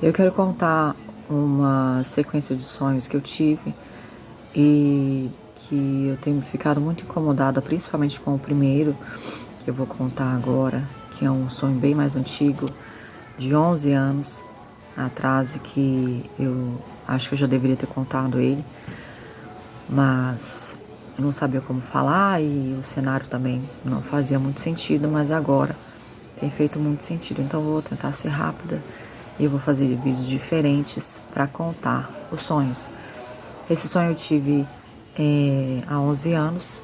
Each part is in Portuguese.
Eu quero contar uma sequência de sonhos que eu tive e que eu tenho ficado muito incomodada, principalmente com o primeiro, que eu vou contar agora, que é um sonho bem mais antigo, de 11 anos atrás, e que eu acho que eu já deveria ter contado ele, mas eu não sabia como falar e o cenário também não fazia muito sentido, mas agora tem feito muito sentido. Então eu vou tentar ser rápida e eu vou fazer vídeos diferentes para contar os sonhos. Esse sonho eu tive há 11 anos.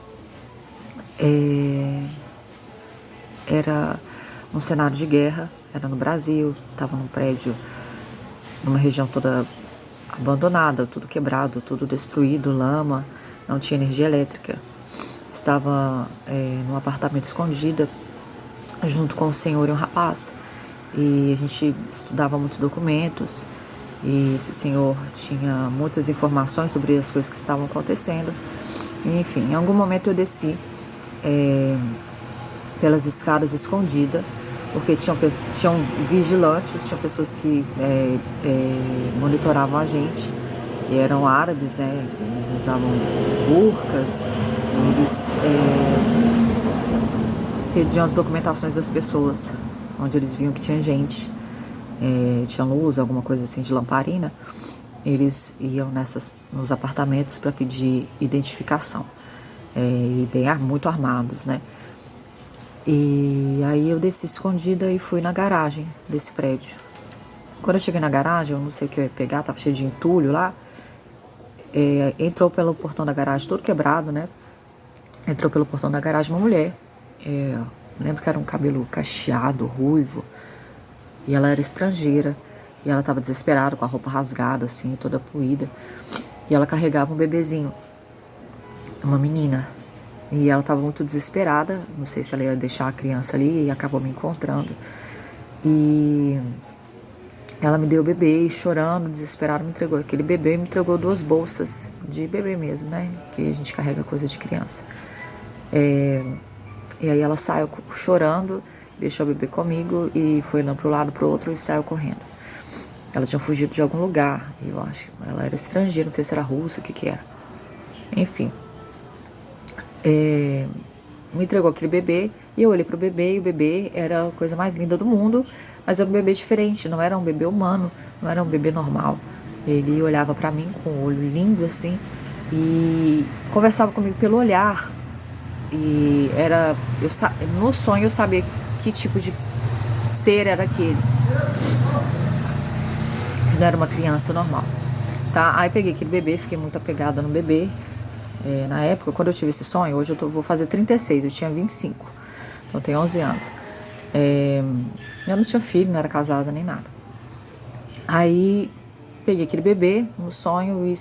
Era um cenário de guerra, era no Brasil, estava num prédio, numa região toda abandonada, tudo quebrado, tudo destruído, lama, não tinha energia elétrica. Estava num apartamento escondida, junto com um senhor e um rapaz. E a gente estudava muitos documentos, e esse senhor tinha muitas informações sobre as coisas que estavam acontecendo. E, enfim, em algum momento eu desci pelas escadas escondida, porque tinham vigilantes, tinham pessoas que monitoravam a gente, e eram árabes, né? Eles usavam burcas, eles pediam as documentações das pessoas, onde eles viam que tinha gente, tinha luz, alguma coisa assim de lamparina. Eles iam nos apartamentos para pedir identificação, e bem muito armados, né? E aí eu desci escondida e fui na garagem desse prédio. Quando eu cheguei na garagem, eu não sei o que eu ia pegar, tava cheio de entulho lá. Entrou pelo portão da garagem, todo quebrado, né? Entrou pelo portão da garagem uma mulher. Lembro que era um cabelo cacheado, ruivo. E ela era estrangeira. E ela tava desesperada, com a roupa rasgada, assim, toda poída. E ela carregava um bebezinho, uma menina. E ela estava muito desesperada, não sei se ela ia deixar a criança ali, e acabou me encontrando. E ela me deu o bebê e, chorando, desesperada, me entregou aquele bebê e me entregou 2 bolsas de bebê mesmo, né? Que a gente carrega coisa de criança. E aí ela saiu chorando, deixou o bebê comigo e foi lá pro lado, pro outro, e saiu correndo. Ela tinha fugido de algum lugar, eu acho. Ela era estrangeira, não sei se era russa, o que era. Enfim. Me entregou aquele bebê e eu olhei pro bebê, e o bebê era a coisa mais linda do mundo, mas era um bebê diferente, não era um bebê humano, não era um bebê normal. Ele olhava pra mim com o olho lindo assim e conversava comigo pelo olhar. E no sonho eu sabia que tipo de ser era aquele. Não era uma criança normal, tá? Aí peguei aquele bebê, fiquei muito apegada no bebê. Na época, quando eu tive esse sonho, hoje vou fazer 36, eu tinha 25, então eu tenho 11 anos. Eu não tinha filho, não era casada nem nada. Aí peguei aquele bebê no sonho e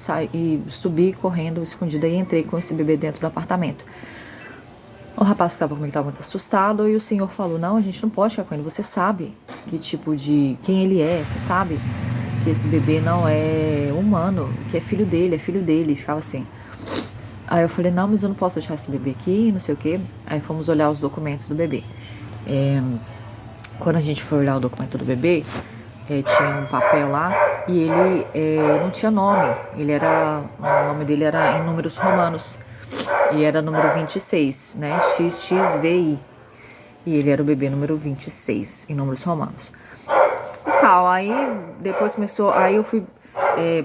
subi correndo, escondida, e entrei com esse bebê dentro do apartamento. O rapaz que estava comigo estava muito assustado, e o senhor falou: não, a gente não pode ficar com ele, você sabe que tipo de quem ele é, você sabe que esse bebê não é humano, que é filho dele, e ficava assim. Aí eu falei: não, mas eu não posso deixar esse bebê aqui, não sei o quê. Aí fomos olhar os documentos do bebê. Quando a gente foi olhar o documento do bebê, tinha um papel lá e ele não tinha nome. O nome dele era em números romanos e era número 26, né? XXVI. E ele era o bebê número 26 em números romanos. E tal, aí depois começou, aí eu fui,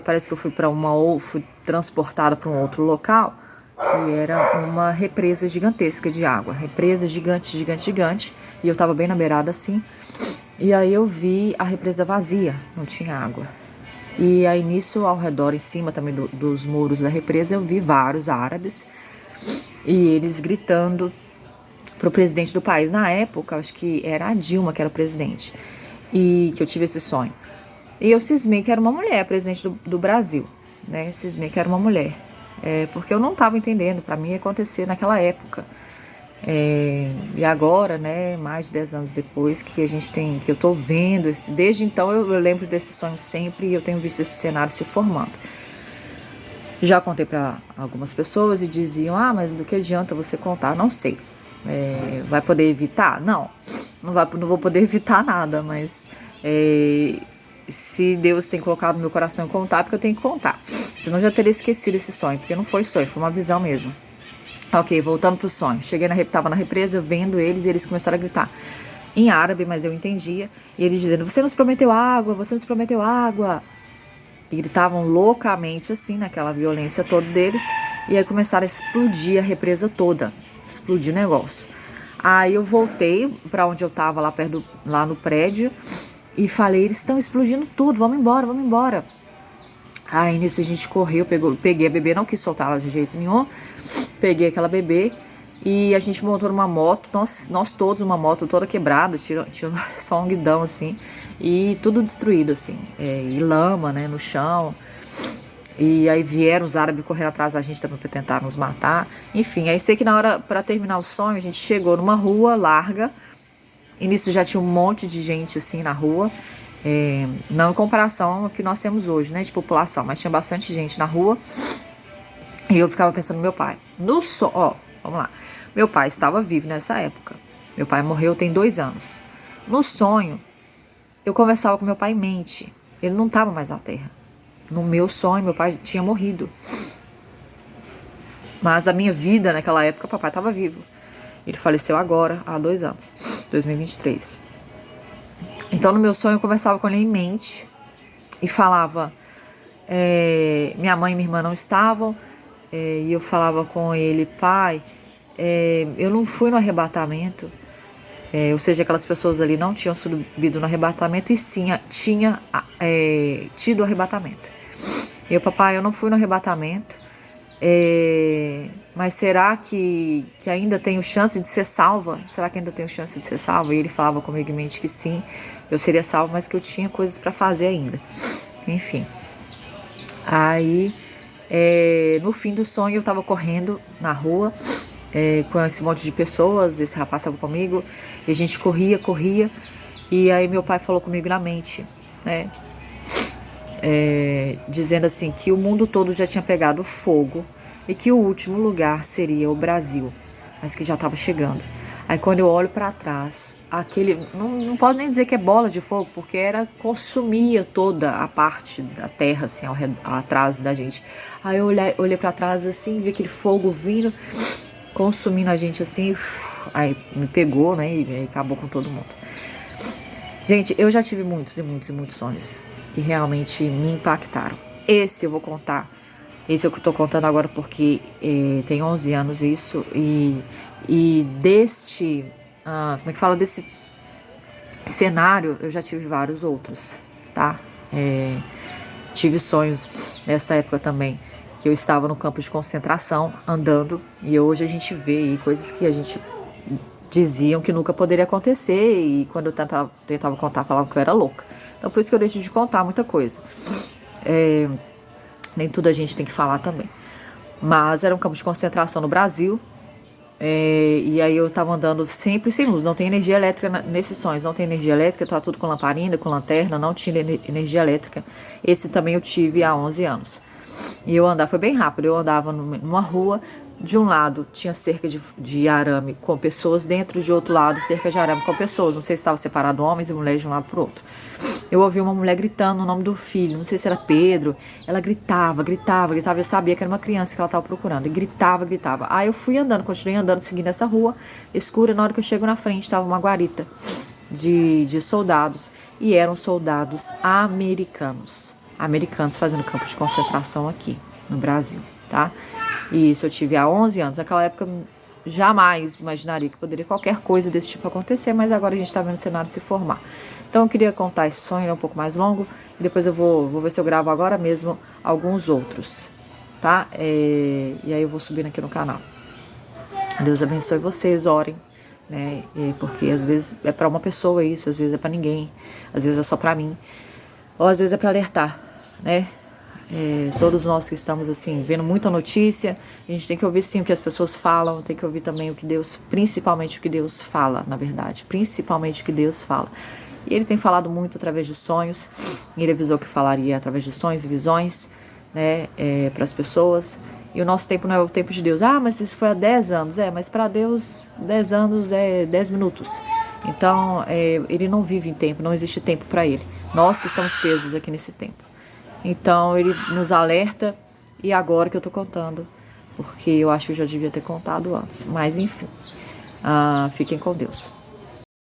parece que eu fui fui transportada para um outro local. E era uma represa gigantesca de água. Represa gigante, gigante, gigante. E eu tava bem na beirada assim. E aí eu vi a represa vazia, não tinha água. E aí nisso, ao redor, em cima também dos muros da represa, eu vi vários árabes. E eles gritando pro presidente do país. Na época, acho que era a Dilma que era o presidente. E que eu tive esse sonho. E eu cismei que era uma mulher, presidente do Brasil. Né? Cismei que era uma mulher. Porque eu não estava entendendo, para mim ia acontecer naquela época. E agora, né, mais de 10 anos depois, que eu tô vendo desde então eu lembro desse sonho sempre, e eu tenho visto esse cenário se formando. Já contei para algumas pessoas e diziam: ah, mas do que adianta você contar? Não sei. Vai poder evitar? Não vou poder evitar nada, mas se Deus tem colocado no meu coração contar, porque eu tenho que contar. Senão eu já teria esquecido esse sonho, porque não foi sonho, foi uma visão mesmo. Ok, voltando pro sonho. Cheguei tava na represa vendo eles e eles começaram a gritar em árabe, mas eu entendia. E eles dizendo, você nos prometeu água, você nos prometeu água. E gritavam loucamente assim, naquela violência toda deles. E aí começaram a explodir a represa toda. Explodir o negócio. Aí eu voltei pra onde eu tava, lá no prédio. E falei, eles estão explodindo tudo, vamos embora, vamos embora. Aí nisso a gente correu, peguei a bebê, não quis soltá-la de jeito nenhum. Peguei aquela bebê e a gente montou numa moto, nós todos numa moto toda quebrada, tinha só um guidão assim, e tudo destruído assim, e lama, né, no chão. E aí vieram os árabes correndo atrás da gente também pra tentar nos matar. Enfim, aí sei que na hora, pra terminar o sonho, a gente chegou numa rua larga, e nisso já tinha um monte de gente assim na rua, não em comparação ao que nós temos hoje, né, de população, mas tinha bastante gente na rua. E eu ficava pensando no meu pai. Vamos lá. Meu pai estava vivo nessa época. Meu pai morreu tem 2 anos. No sonho, eu conversava com meu pai em mente. Ele não estava mais na Terra. No meu sonho, meu pai tinha morrido. Mas a minha vida naquela época, papai estava vivo. Ele faleceu agora, há 2 anos. 2023. Então, no meu sonho, eu conversava com ele em mente. E falava... minha mãe e minha irmã não estavam... e eu falava com ele, pai, eu não fui no arrebatamento, ou seja, aquelas pessoas ali não tinham subido no arrebatamento e sim tinha tido o arrebatamento. E eu, papai, eu não fui no arrebatamento, mas será que ainda tenho chance de ser salva? Será que ainda tenho chance de ser salva? E ele falava comigo em mente que sim, eu seria salva, mas que eu tinha coisas para fazer ainda. Enfim, aí... no fim do sonho eu tava correndo na rua com esse monte de pessoas, esse rapaz estava comigo, e a gente corria, e aí meu pai falou comigo na mente, né, dizendo assim que o mundo todo já tinha pegado fogo e que o último lugar seria o Brasil, mas que já estava chegando. Aí quando eu olho para trás, não posso nem dizer que é bola de fogo, porque consumia toda a parte da terra, assim, atrás da gente. Aí eu olhei para trás, assim, vi aquele fogo vindo, consumindo a gente, assim, aí me pegou, né, e acabou com todo mundo. Gente, eu já tive muitos e muitos e muitos sonhos que realmente me impactaram. Esse eu vou contar, esse eu tô contando agora porque tem 11 anos isso, e deste, como é que fala, desse cenário, eu já tive vários outros, tá? Tive sonhos nessa época também, que eu estava no campo de concentração, andando, e hoje a gente vê aí coisas que a gente diziam que nunca poderia acontecer, e quando eu tentava contar, falavam que eu era louca. Então por isso que eu deixo de contar muita coisa. Nem tudo a gente tem que falar também. Mas era um campo de concentração no Brasil, e aí eu tava andando sempre sem luz, não tem energia elétrica nesses sonhos, não tem energia elétrica, tá tudo com lamparina, com lanterna, não tinha energia elétrica. Esse também eu tive há 11 anos. E foi bem rápido, eu andava numa rua, de um lado tinha cerca de arame com pessoas, dentro de outro lado cerca de arame com pessoas, não sei se estava separado homens e mulheres de um lado pro outro. Eu ouvi uma mulher gritando o nome do filho, não sei se era Pedro. Ela gritava. Eu sabia que era uma criança que ela estava procurando. E gritava. Aí eu fui andando, continuei andando, seguindo essa rua escura. Na hora que eu chego na frente, estava uma guarita de soldados. E eram soldados americanos. Americanos fazendo campo de concentração aqui no Brasil, tá? E isso eu tive há 11 anos. Naquela época, jamais imaginaria que poderia qualquer coisa desse tipo acontecer. Mas agora a gente está vendo o cenário se formar. Então eu queria contar esse sonho, é um pouco mais longo, e depois eu vou ver se eu gravo agora mesmo alguns outros, tá? E aí eu vou subindo aqui no canal. Deus abençoe vocês, orem, né? Porque às vezes é para uma pessoa isso, às vezes é para ninguém, às vezes é só para mim, ou às vezes é para alertar, né? Todos nós que estamos assim, vendo muita notícia, a gente tem que ouvir sim o que as pessoas falam, tem que ouvir também o que Deus, principalmente o que Deus fala, na verdade, principalmente o que Deus fala. E ele tem falado muito através de sonhos, ele avisou que falaria através de sonhos e visões, né, para as pessoas. E o nosso tempo não é o tempo de Deus. Mas isso foi há 10 anos. Mas para Deus, 10 anos é 10 minutos. Então, ele não vive em tempo, não existe tempo para ele. Nós que estamos presos aqui nesse tempo. Então ele nos alerta, e agora que eu tô contando, porque eu acho que eu já devia ter contado antes. Mas enfim, fiquem com Deus.